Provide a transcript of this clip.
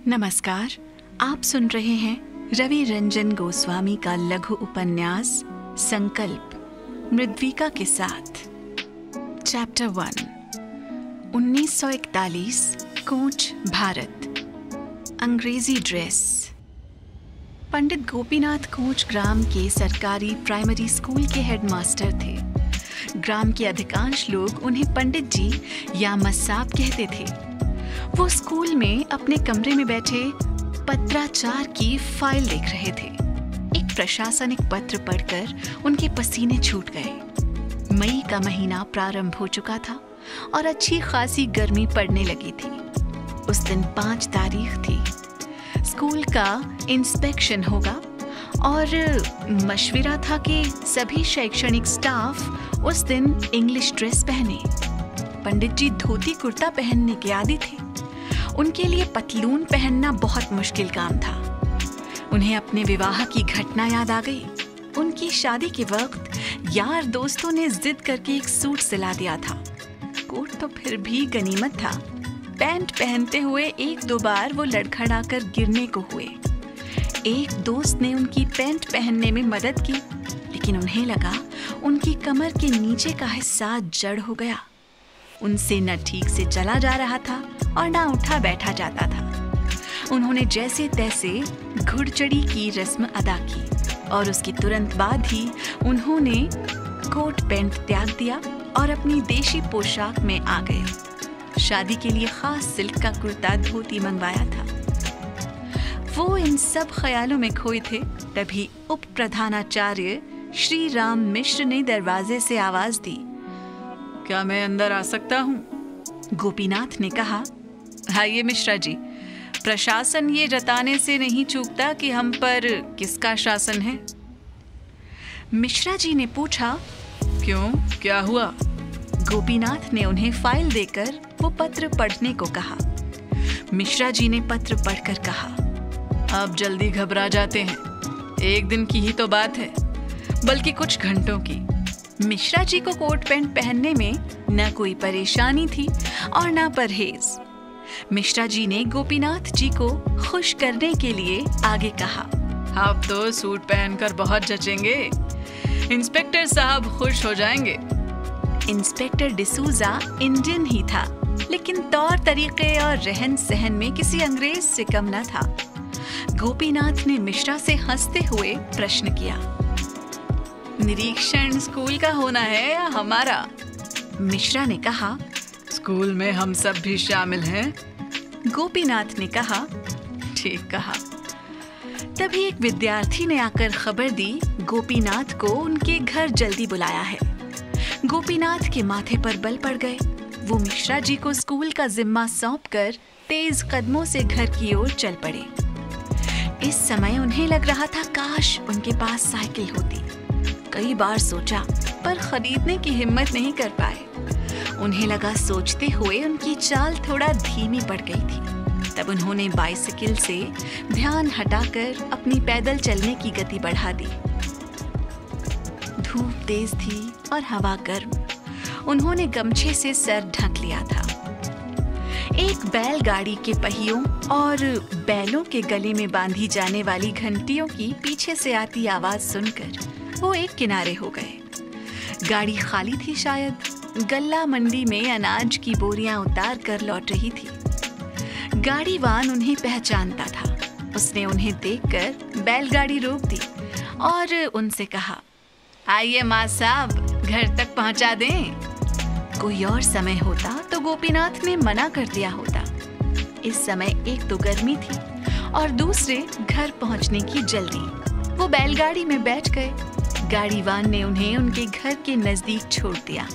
नमस्कार, आप सुन रहे हैं रवि रंजन गोस्वामी का लघु उपन्यास संकल्प मृद्विका के साथ। चैप्टर 1। 1941, कोंच, भारत। अंग्रेजी ड्रेस। पंडित गोपीनाथ कोंच ग्राम के सरकारी प्राइमरी स्कूल के हेडमास्टर थे। ग्राम के अधिकांश लोग उन्हें पंडित जी या मस्साब कहते थे। वो स्कूल में अपने कमरे में बैठे पत्राचार की फाइल देख रहे थे। एक प्रशासनिक पत्र पढ़कर उनके पसीने छूट गए। मई का महीना प्रारंभ हो चुका था और अच्छी खासी गर्मी पड़ने लगी थी। उस दिन 5 तारीख थी। स्कूल का इंस्पेक्शन होगा और मशविरा था कि सभी शैक्षणिक स्टाफ उस दिन इंग्लिश ड्रेस पहने। पंडित जी धोती कुर्ता पहनने के आदी थे। उनके लिए पतलून पहनना बहुत मुश्किल काम था। उन्हें अपने विवाह की घटना याद आ गई। उनकी शादी के वक्त यार दोस्तों ने जिद करके एक सूट सिला दिया था। कोट तो फिर भी गनीमत था। पैंट पहनते हुए 1-2 बार वो लड़खड़ाकर गिरने को हुए। एक दोस्त ने उनकी पैंट पहनने में मदद की, लेकिन उन्हें लगा उनकी कमर के नीचे का हिस्सा जड़ हो गया। उनसे न ठीक से चला जा रहा था और न उठा बैठा जाता था। उन्होंने जैसे तैसे घुड़चढ़ी की रस्म अदा की और उसके तुरंत बाद ही उन्होंने कोट पैंट त्याग दिया और अपनी देशी पोशाक में आ गए। शादी के लिए खास सिल्क का कुर्ता धोती मंगवाया था। वो इन सब ख्यालों में खोए थे, तभी उप प्रधानाचार्य श्री राम मिश्र ने दरवाजे से आवाज दी। क्या मैं अंदर आ सकता हूँ? गोपीनाथ ने कहा। आइए मिश्रा जी, प्रशासन ये जताने से नहीं चूकता कि हम पर किसका शासन है। मिश्रा जी ने पूछा। क्यों, क्या हुआ? गोपीनाथ ने उन्हें फाइल देकर वो पत्र पढ़ने को कहा। मिश्रा जी ने पत्र पढ़कर कहा, आप जल्दी घबरा जाते हैं। 1 दिन की ही तो बात है, बल्कि कुछ घंटों की। मिश्रा जी को कोट पैंट पहनने में न कोई परेशानी थी और न परहेज। मिश्रा जी ने गोपीनाथ जी को खुश करने के लिए आगे कहा, आप तो सूट पहनकर बहुत जचेंगे। इंस्पेक्टर साहब खुश हो जाएंगे। इंस्पेक्टर डिसूजा इंडियन ही था, लेकिन तौर तरीके और रहन सहन में किसी अंग्रेज से कम न था। गोपीनाथ ने मिश्रा से हंसते हुए प्रश्न किया, निरीक्षण स्कूल का होना है या हमारा? मिश्रा ने कहा, स्कूल में हम सब भी शामिल हैं। गोपीनाथ ने कहा, ठीक कहा। तभी एक विद्यार्थी ने आकर खबर दी गोपीनाथ को उनके घर जल्दी बुलाया है। गोपीनाथ के माथे पर बल पड़ गए। वो मिश्रा जी को स्कूल का जिम्मा सौंपकर तेज कदमों से घर की ओर चल पड़े। इस समय उन्हें लग रहा था काश उनके पास साइकिल होती। कई बार सोचा, पर खरीदने की हिम्मत नहीं कर पाए। उन्हें लगा सोचते हुए उनकी चाल थोड़ा धीमी पड़ गई थी। तब उन्होंने बाइसिकल से ध्यान हटाकर अपनी पैदल चलने की गति बढ़ा दी। धूप तेज थी और हवा गर्म। उन्होंने गमछे से सर ढक लिया था। एक बैलगाड़ी के पहियों और बैलों के गले में बांधी जाने वाली घंटियों की पीछे से आती आवाज सुनकर वो एक किनारे हो गए। गाड़ी खाली थी शायद। गल्ला मंडी में अनाज की बोरियां उतार कर लौट रही थी। गाड़ीवान उन्हें पहचानता था। उसने उन्हें देखकर बैलगाड़ी रोक दी और उनसे कहा, आइए माँ साहब, घर तक पहुंचा दें। कोई और समय होता तो गोपीनाथ ने मना कर दिया होता। इस समय एक तो गर्मी थी और दूसरे घर पहुंचने की जल्दी। वो बैलगाड़ी में बैठ गए। गाड़ीवान ने उन्हें उनके घर के नजदीक छोड़ दिया।